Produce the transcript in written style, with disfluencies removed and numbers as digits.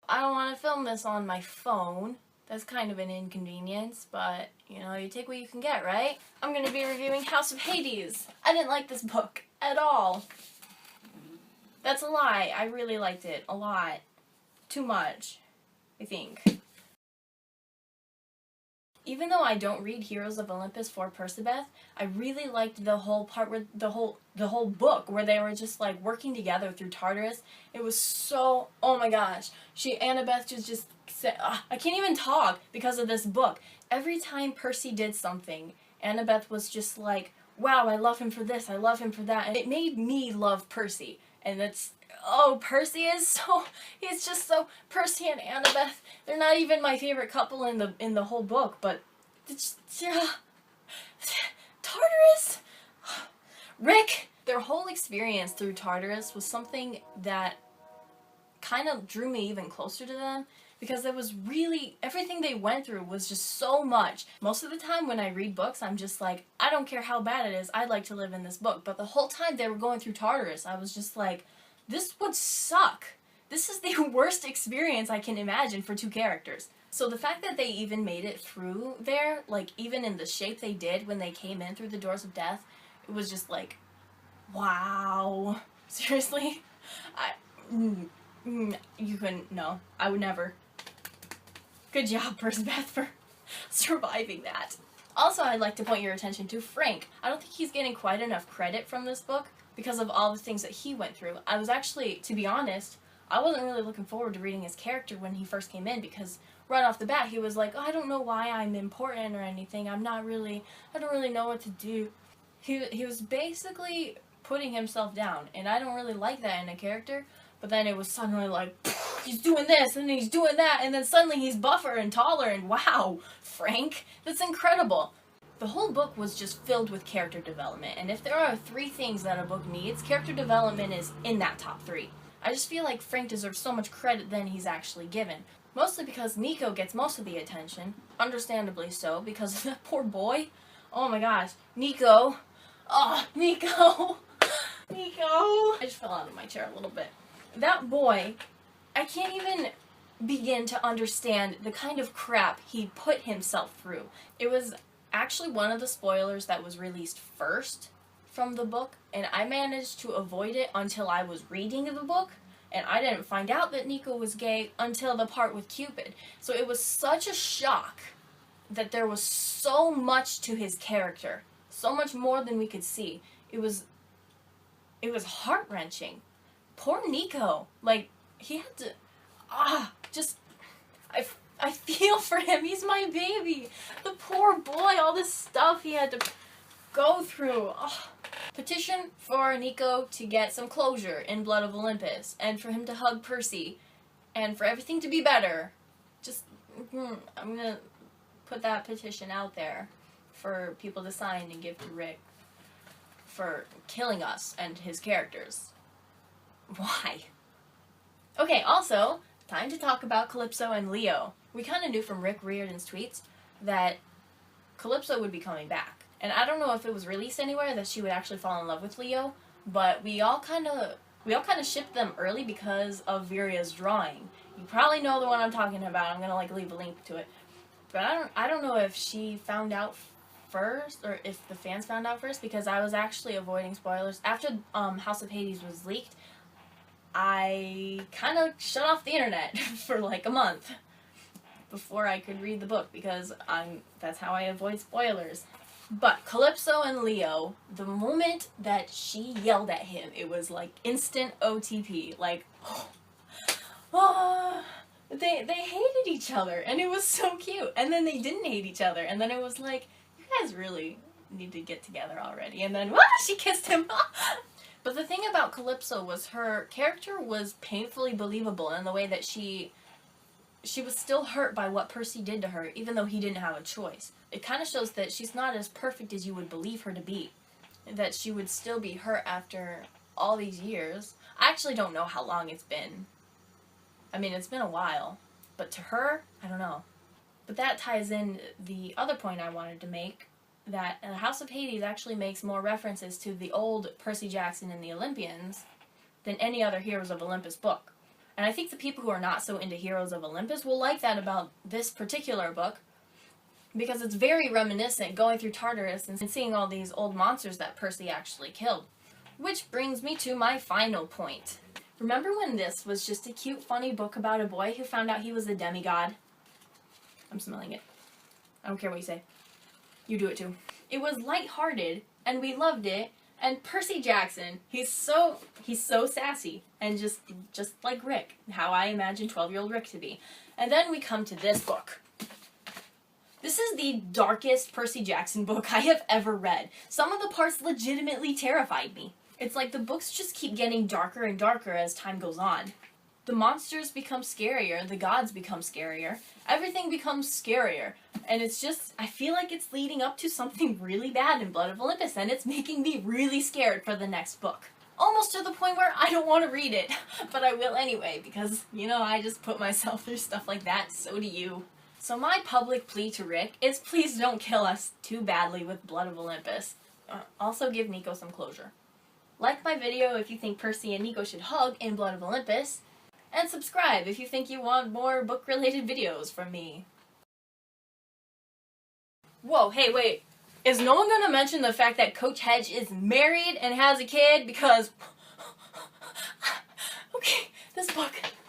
I don't want to film this on my phone. That's kind of an inconvenience, but, you know, you take what you can get, right? I'm going to be reviewing House of Hades. I didn't like this book at all. That's a lie. I really liked it a lot. Too much, I think. Even though I don't read Heroes of Olympus for Persebeth, I really liked the whole part where the whole book where they were just like working together through Tartarus. It was so, oh my gosh. Annabeth just said, I can't even talk because of this book. Every time Percy did something, Annabeth was just like, wow, I love him for this, I love him for that. And it made me love Percy. And that's, oh, Percy is so, he's just so, Percy and Annabeth, they're not even my favorite couple in the whole book, but it's Tartarus, Rick, their whole experience through Tartarus was something that kind of drew me even closer to them, because it was really, everything they went through was just so much. Most of the time when I read books, I'm just like, I don't care how bad it is, I'd like to live in this book. But the whole time they were going through Tartarus, I was just like, this would suck. This is the worst experience I can imagine for two characters. So the fact that they even made it through there, like even in the shape they did when they came in through the doors of death, it was just like, wow. Seriously? You couldn't, no. I would never. Good job, Persebeth, for surviving that. Also, I'd like to point your attention to Frank. I don't think he's getting quite enough credit from this book because of all the things that he went through. I was actually, to be honest, I wasn't really looking forward to reading his character when he first came in, because right off the bat he was like, oh, I don't know why I'm important or anything. I don't really know what to do. He was basically putting himself down, and I don't really like that in a character. But then it was suddenly like, he's doing this, and then he's doing that, and then suddenly he's buffer and taller, and wow, Frank, that's incredible. The whole book was just filled with character development, and if there are 3 things that a book needs, character development is in that top 3. I just feel like Frank deserves so much credit than he's actually given. Mostly because Nico gets most of the attention, understandably so, because of that poor boy. Oh my gosh, Nico. Oh, Nico. Nico. I just fell out of my chair a little bit. That boy, I can't even begin to understand the kind of crap he put himself through. It was actually one of the spoilers that was released first from the book, and I managed to avoid it until I was reading the book, and I didn't find out that Nico was gay until the part with Cupid. So it was such a shock that there was so much to his character, so much more than we could see. It was heart-wrenching. Poor Nico. Like, he had to, I feel for him. He's my baby. The poor boy, all this stuff he had to go through. Oh. Petition for Nico to get some closure in Blood of Olympus, and for him to hug Percy, and for everything to be better. Just, I'm gonna put that petition out there for people to sign and give to Rick for killing us and his characters. Why? Okay, also, time to talk about Calypso and Leo. We kind of knew from Rick Riordan's tweets that Calypso would be coming back. And I don't know if it was released anywhere that she would actually fall in love with Leo, but we all kind of shipped them early because of Viria's drawing. You probably know the one I'm talking about. I'm gonna leave a link to it. But I don't know if she found out first or if the fans found out first, because I was actually avoiding spoilers. After House of Hades was leaked, I kind of shut off the internet for like a month before I could read the book, because that's how I avoid spoilers. But Calypso and Leo, the moment that she yelled at him, it was like instant OTP. Like, they hated each other, and it was so cute. And then they didn't hate each other, and then it was like, you guys really need to get together already. And then, she kissed him. But the thing about Calypso was her character was painfully believable in the way that she was still hurt by what Percy did to her, even though he didn't have a choice. It kind of shows that she's not as perfect as you would believe her to be. That she would still be hurt after all these years. I actually don't know how long it's been. I mean, it's been a while. But to her, I don't know. But that ties in the other point I wanted to make, that House of Hades actually makes more references to the old Percy Jackson and the Olympians than any other Heroes of Olympus book. And I think the people who are not so into Heroes of Olympus will like that about this particular book, because it's very reminiscent, going through Tartarus and seeing all these old monsters that Percy actually killed. Which brings me to my final point. Remember when this was just a cute, funny book about a boy who found out he was a demigod? I'm smelling it. I don't care what you say. You do it too. It was lighthearted, and we loved it, and Percy Jackson, he's so sassy, and just like Rick, how I imagine 12-year-old Rick to be. And then we come to this book. This is the darkest Percy Jackson book I have ever read. Some of the parts legitimately terrified me. It's like the books just keep getting darker and darker as time goes on. The monsters become scarier, the gods become scarier, everything becomes scarier, and it's just, I feel like it's leading up to something really bad in Blood of Olympus, and it's making me really scared for the next book. Almost to the point where I don't want to read it, but I will anyway, because, you know, I just put myself through stuff like that, so do you. So my public plea to Rick is please don't kill us too badly with Blood of Olympus. Also give Nico some closure. Like my video if you think Percy and Nico should hug in Blood of Olympus, and subscribe if you think you want more book-related videos from me. Whoa, hey, wait. Is no one gonna mention the fact that Coach Hedge is married and has a kid? Because... okay, this book...